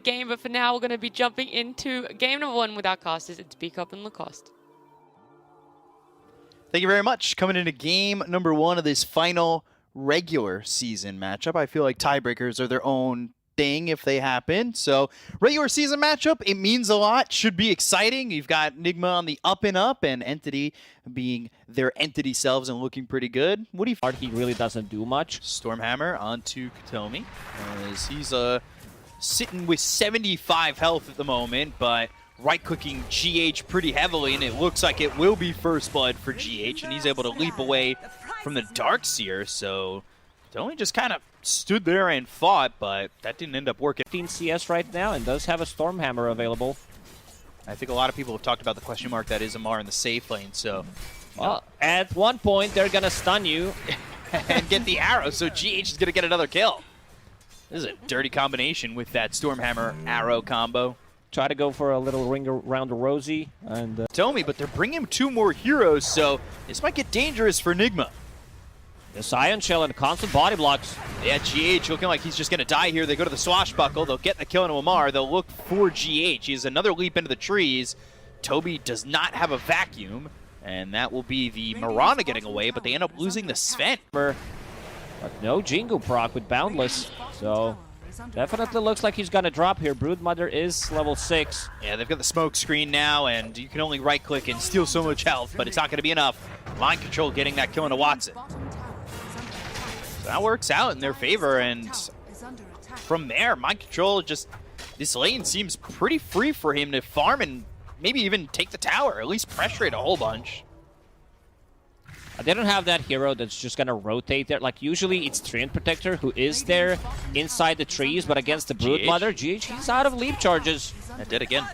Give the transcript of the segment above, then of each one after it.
game, but for now we're going to be jumping into game number 1 with our casters. It's B-Cup and Lacoste. Thank you very much. Coming into game number 1 of this final regular season matchup. I feel like tiebreakers are their own thing if they happen. So regular season matchup, it means a lot. Should be exciting. You've got Nigma on the up and up and Entity being their entity selves and looking pretty good. What do you... He really doesn't do much. Stormhammer onto Katomi as he's sitting with 75 health at the moment, but right-clicking GH pretty heavily, and it looks like it will be first blood for GH, and he's able to leap away from the Darkseer, so Katomi just kind of stood there and fought, but that didn't end up working. 15 CS right now and does have a Stormhammer available. I think a lot of people have talked about the question mark that is Amar in the safe lane, so... Well, at one point, they're going to stun you. and get the arrow, so GH is going to get another kill. This is a dirty combination with that Stormhammer arrow combo. Try to go for a little ring around the Rosie. And Tomi, but they're bringing 2 more heroes, so this might get dangerous for Nigma. this Ion Shell and constant body blocks. Yeah, GH looking like he's just going to die here. They go to the Swashbuckle. They'll get the kill into Amar. They'll look for GH. He has another leap into the trees. Toby does not have a vacuum, and that will be the Mirana getting away, but they end up losing the Sven. But no Jingu proc with Boundless, so definitely looks like he's going to drop here. Broodmother is level 6. Yeah, they've got the smoke screen now, and you can only right-click and steal so much health, but it's not going to be enough. Mind Control getting that kill into Watson. So that works out in their favor, and from there, Mind Control just... This lane seems pretty free for him to farm and maybe even take the tower, at least pressure it a whole bunch. They don't have that hero that's just going to rotate there. Like, usually it's Treant Protector who is there inside the trees, but against the Broodmother, GH, he's out of leap charges. That did again.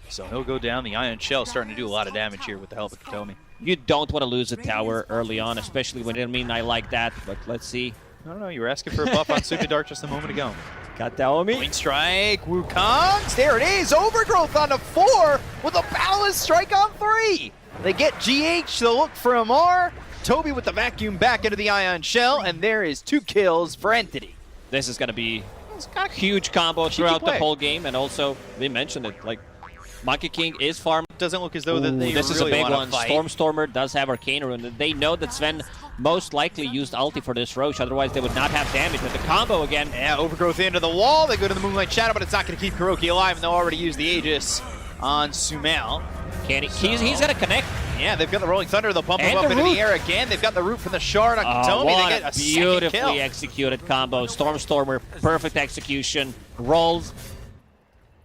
So he'll go down. The Ion Shell starting to do a lot of damage here with the help of Katomi. You don't want to lose a tower early on, especially when I like that, but let's see. I don't know, you were asking for a buff on Super Dark just a moment ago. Kataomi. Blink Strike, Wukongs, there it is! Overgrowth on the 4 with a Ballast Strike on 3! They get GH, they'll look for Amar. Toby with the vacuum back into the Ion Shell, and there is 2 kills for Entity. This is going to be a huge combo throughout the whole game, and also, they mentioned it, like, Monkey King is farming. Doesn't look as though that they this really is a big one. Fight. Stormstormer does have Arcane Rune. They know that Sven most likely used ulti for this Roche, otherwise they would not have damage. With the combo again. Yeah, Overgrowth into the wall. They go to the Moonlight Shadow, but it's not going to keep Kuroki alive, and they'll already use the Aegis on Sumail. He's going to connect. Yeah, they've got the Rolling Thunder. They'll pump him up into the air again. They've got the root from the Shard on Katomi. What they get a beautifully executed combo. Stormstormer, perfect execution. Rolls.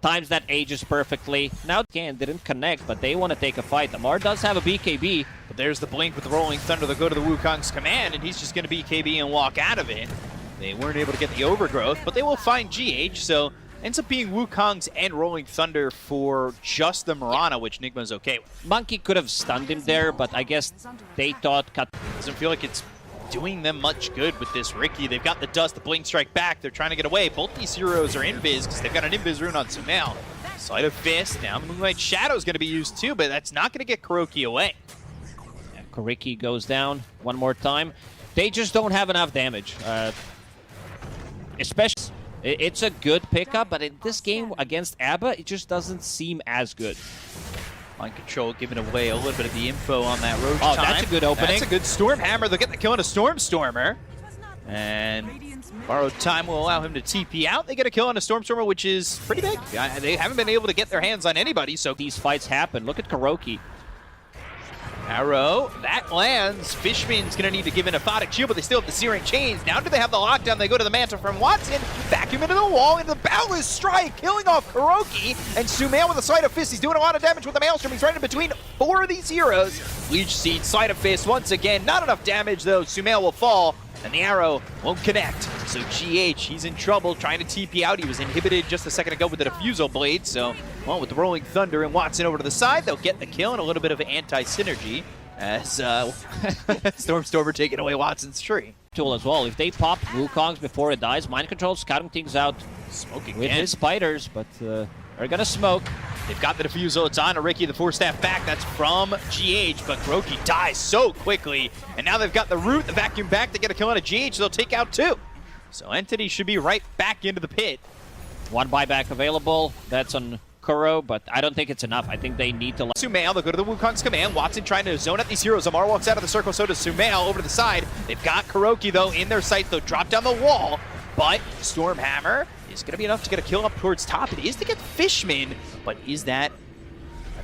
Times that Aegis perfectly. Now again, didn't connect, but they want to take a fight. Amar does have a BKB. But there's the blink with the Rolling Thunder. They'll go to the Wukong's command, and he's just going to BKB and walk out of it. They weren't able to get the Overgrowth, but they will find GH, so ends up being Wukong's and Rolling Thunder for just the Mirana, which Nigma's okay with. Monkey could have stunned him there, but I guess they thought... Doesn't feel like it's doing them much good with this Riki. They've got the Dust, the Blink Strike back. They're trying to get away. Both these heroes are Invis because they've got an Invis rune on Sumail. Sleight of Fist. Now Moonlight Shadow is going to be used too, but that's not going to get Kuroki away. Yeah, Kuriki goes down one more time. They just don't have enough damage. Especially, it's a good pickup, but in this game against Abba, it just doesn't seem as good. Mind Control giving away a little bit of the info on that Roach time. That's a good opening. That's a good Stormhammer. They'll get the kill on a Stormstormer. And Borrowed Time will allow him to TP out. They get a kill on a Stormstormer, which is pretty big. They haven't been able to get their hands on anybody, so these fights happen. Look at Kuroki. Arrow, that lands. Fishman's going to need to give an Aphotic Shield, but they still have the Searing Chains. Now do they have the lockdown? They go to the Mantle from Watson. Vacuum into the wall, into the Boundless Strike, killing off Kuroki. And Sumail with a Sleight of Fist. He's doing a lot of damage with the Maelstrom. He's right in between 4 of these heroes. Leech Seed, Sleight of Fist once again. Not enough damage, though. Sumail will fall, and the arrow won't connect. So GH, he's in trouble trying to TP out. He was inhibited just a second ago with the Diffusal Blade. So, well, with the Rolling Thunder and Watson over to the side, they'll get the kill and a little bit of anti-synergy as Stormstormer taking away Watson's tree. Tool as well. If they pop Wukong's before it dies, Mind Control scouting things out Smoking with his spiders, but they're going to smoke. They've got the Diffusal. It's on to Riki, the 4-staff back. That's from GH, but Kuroki dies so quickly. And now they've got the root, the vacuum back. They get a kill on a GH. They'll take out 2. So Entity should be right back into the pit. One buyback available. That's on Kuro, but I don't think it's enough. I think they need to... Sumail, they'll go to the Wukong's command. Watson trying to zone out these heroes. Amar walks out of the circle, so does Sumail over to the side. They've got Kuroki, though, in their sights. They'll drop down the wall, but Stormhammer is going to be enough to get a kill up towards top. It is to get Fishman, but is that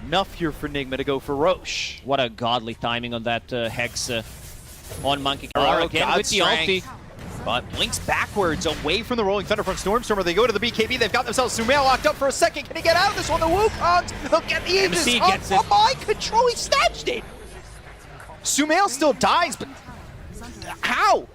enough here for Nigma to go for Roche? What a godly timing on that Hex on Monkey. Oh, Again God with the ulti. But blinks backwards away from the Rolling Thunder from Stormstormer. They go to the BKB. They've got themselves Sumail locked up for a second. Can he get out of this one? The Wukongs, they'll get the Aegis gets up. it. Oh, my control, he snatched it. Sumail still dies, but how?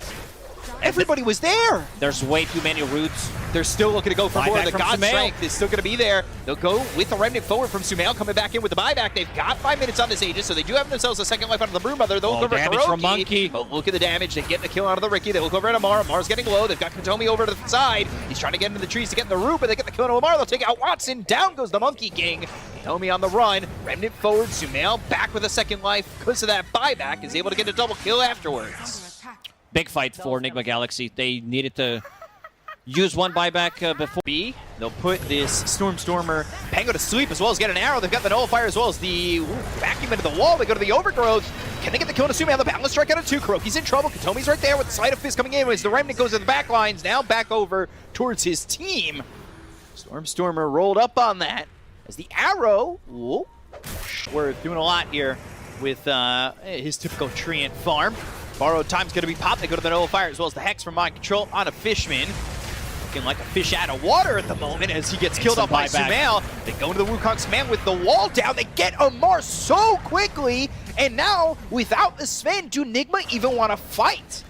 Everybody was there. There's way too many roots. They're still looking to go for more. Buyback The from God Sumail. Strength is still going to be there. They'll go with the Remnant forward from Sumail, coming back in with the buyback. They've got 5 minutes on this Aegis, so they do have themselves a second life out of the Broom Mother. They'll look over at damage Kuroki, from Monkey. but look at the damage. They get the kill out of the Riki. They look over at Amar. Amar's getting low. They've got Katomi over to the side. He's trying to get into the trees to get in the root, but they get the kill on Amar. They'll take out Watson. Down goes the Monkey King. Katomi on the run. Remnant forward. Sumail back with a second life because of that buyback. Is able to get a double kill afterwards. Big fight for Nigma Galaxy. They needed to use one buyback before. They'll put this Stormstormer Pango to sleep as well as get an arrow. They've got the Nullifier as well as the vacuum into the wall. They go to the Overgrowth. Can they get the kill on Sumail? The Balance Strike out of 2. Kuroki's in trouble. Katomi's right there with the Sleight of Fist coming in as the Remnant goes to the back lines. Now back over towards his team. Stormstormer rolled up on that as the arrow. Whoa, we're doing a lot here with his typical Treant farm. Borrowed time's going to be popped. They go to the Nullifier as well as the Hex from Mind Control on a Fishman. Looking like a fish out of water at the moment as he gets killed off by Sumail. They go into the Wukong's command with the wall down. They get Amar so quickly. And now, without the Sven, do Nigma even want to fight?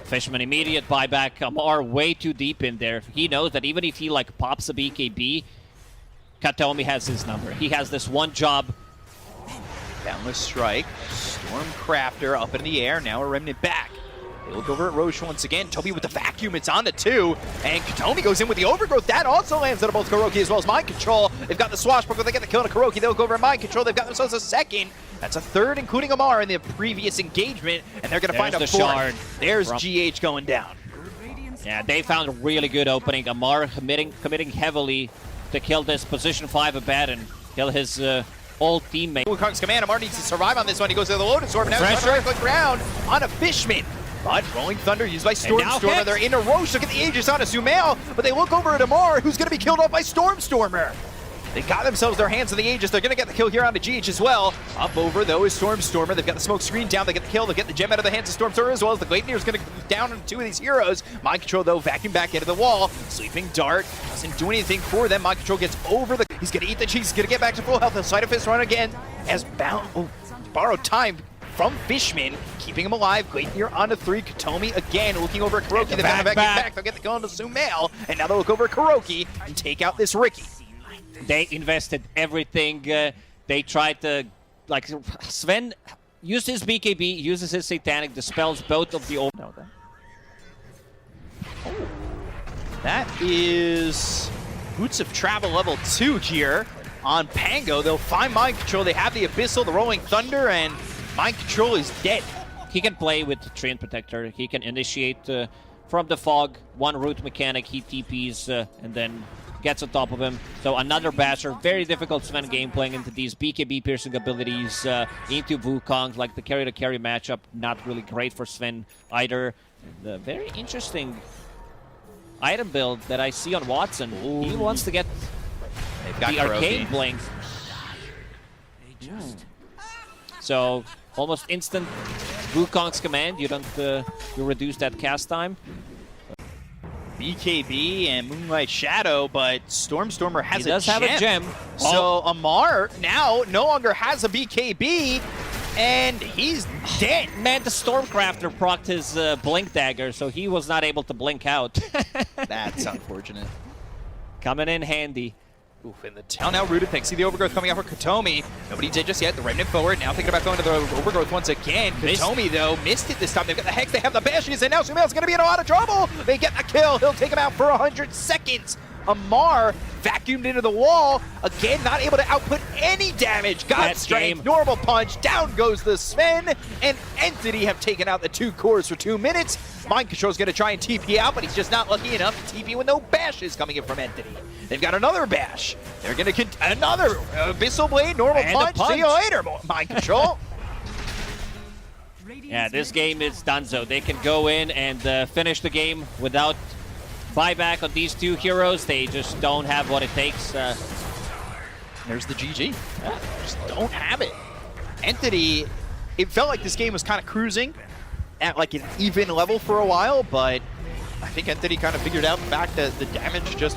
Fishman immediate buyback. Amar way too deep in there. He knows that even if he like pops a BKB, Katomi has his number. He has this one job. Boundless Strike. Stormcrafter up in the air. Now a Remnant back. They look over at Roche once again. Toby with the vacuum. It's on the 2. And Katomi goes in with the Overgrowth. That also lands on both Kuroki as well as Mind Control. They've got the Swashbuckler. They get the kill on Kuroki. They'll go over at Mind Control. They've got themselves a second. That's a third, including Amar in the previous engagement. And they're going to find a fourth. Shard. There's GH going down. Yeah, they found a really good opening. Amar committing heavily to kill this position 5 Abaddon. Kill his old teammate. Wukong's command. Amar needs to survive on this one. He goes to the Lotus Orb. Now he's trying to right-click ground on a Fishman. But Rolling Thunder used by Stormstormer. They're into Roche. Look at the Aegis on a Sumail. But they look over at Amar, who's going to be killed off by Stormstormer. They got themselves their hands on the Aegis. They're going to get the kill here on the GH as well. Up over, though, is Stormstormer. They've got the smoke screen down. They get the kill. They get the gem out of the hands of Stormstormer as well as the Gleipnir is going to down on 2 of these heroes. Mind Control, though, vacuum back into the wall. Sleeping Dart doesn't do anything for them. Mind Control gets over the... He's going to eat the cheese. He's going to get back to full health. He'll Sleight of Fist run again as borrowed time from Fishman, keeping him alive. Gleipnir on a 3. Katomi again looking over at Kuroki. They've got him back. They'll get the kill on the Sumail. And now they'll look over at Kuroki and take out this Riki. They invested everything. They tried to, like, Sven used his BKB, uses his Satanic, dispels both of the... Oh, that is Boots of Travel level 2 here on Pango. They'll find Mind Control. They have the Abyssal, the Rolling Thunder, and Mind Control is dead. He can play with Treant Protector. He can initiate from the fog, 1 root mechanic, he TPs, and then gets on top of him. So another basher. Very difficult Sven game playing into these BKB piercing abilities into Wukong. Like the carry-to-carry matchup, not really great for Sven either. The very interesting item build that I see on Watson. Ooh. He wants to get the Arcane Blink. So almost instant Wukong's command. You don't you reduce that cast time. BKB and Moonlight Shadow, but Stormstormer has have a gem. So Amar now no longer has a BKB, and he's dead. Man, the Stormcrafter procced his Blink Dagger, so he was not able to blink out. That's unfortunate. Coming in handy. Oof, in the town now rooted pick. See the Overgrowth coming out for Katomi. Nobody did just yet. The Remnant forward. Now thinking about going to the Overgrowth once again. Katomi, though, missed it this time. They've got the Hex. They have the Bashes. And now Sumail's going to be in a lot of trouble. They get the kill. He'll take him out for 100 seconds. Amar vacuumed into the wall. Again, not able to output any damage. God That strength, game. normal punch. Down goes the Sven. And Entity have taken out the 2 cores for 2 minutes. Mind Control's going to try and TP out, but he's just not lucky enough to TP with no bashes coming in from Entity. They've got another bash. They're going to another Abyssal Blade, normal And a punch. See you punch. later, Mind Control. Yeah, this game is donezo. They can go in and finish the game without buyback on these 2 heroes. They just don't have what it takes. There's the GG. Yeah, just don't have it. Entity, it felt like this game was kind of cruising at like an even level for a while, but I think Entity kind of figured out the fact that the damage just